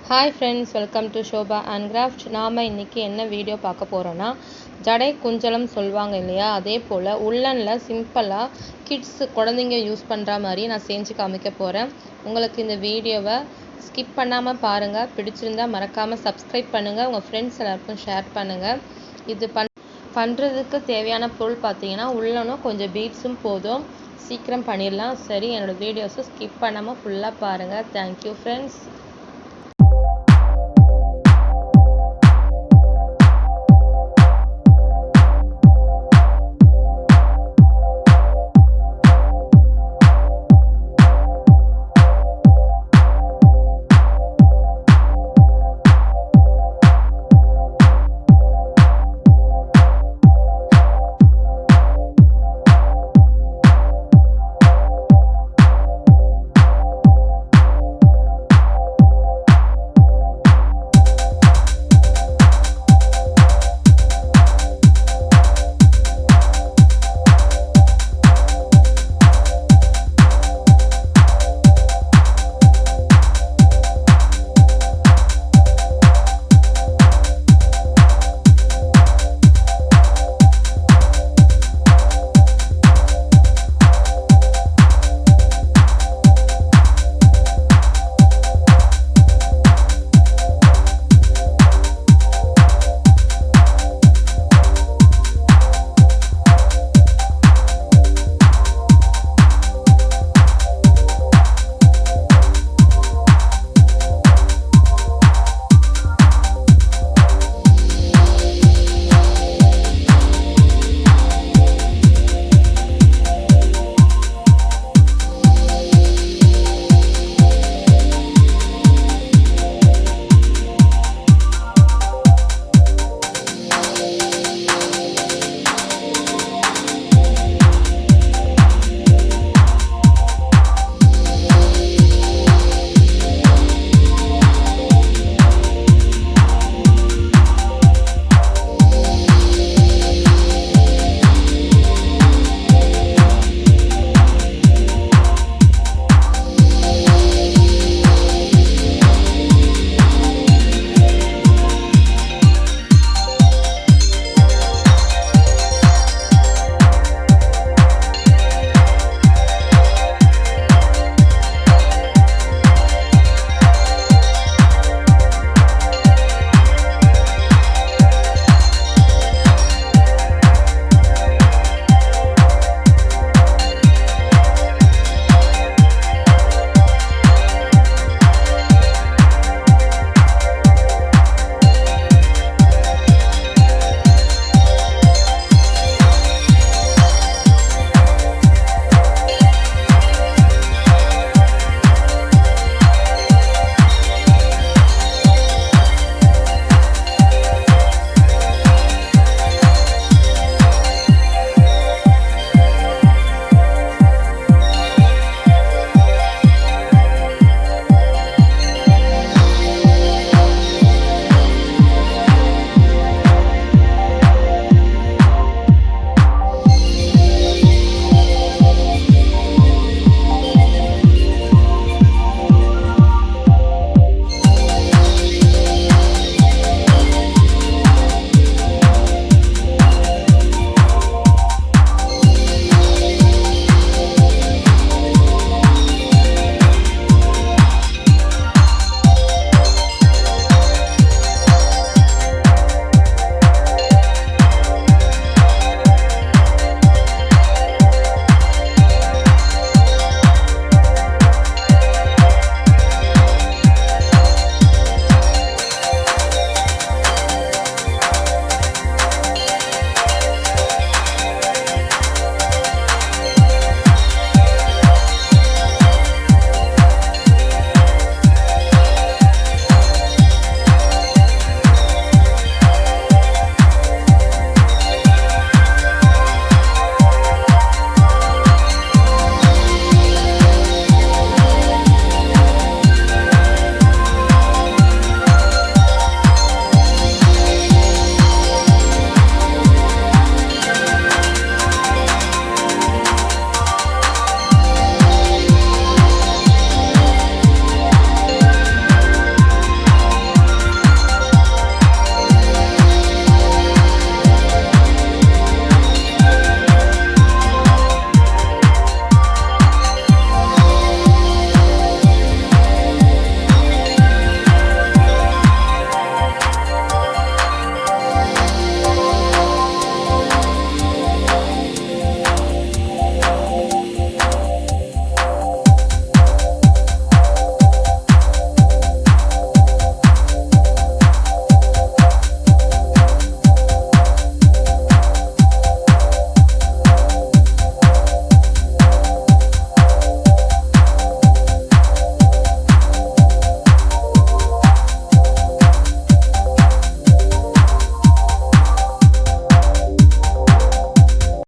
Hi friends, welcome to Shoba Handcrafts. நாம இன்னைக்கு என்ன வீடியோ பார்க்க போறோம்னா ஜடை குஞ்சலம் சொல்வாங்க இல்லையா, அதே போல உள்ளன்ல சிம்பிளா கிட்ஸ் குழந்தைங்க யூஸ் பண்ற மாதிரி நான் செஞ்சு காமிக்க போறேன். உங்களுக்கு இந்த வீடியோவை ஸ்கிப் பண்ணாம பாருங்க. பிடிச்சிருந்தா மறக்காம சப்ஸ்கிரைப் பண்ணுங்க, உங்க ஃப்ரெண்ட்ஸ் எல்லாருக்கும் ஷேர் பண்ணுங்க. இது பண்றதுக்கு தேவையான பொருள் பார்த்தீங்கன்னா உள்ளனும் கொஞ்சம் பீட்ஸும் போதும். சீக்கிரம் பண்ணிடலாம். சரி, என்னோட வீடியோஸை ஸ்கிப் பண்ணாம ஃபுல்லா பாருங்க. Thank you friends.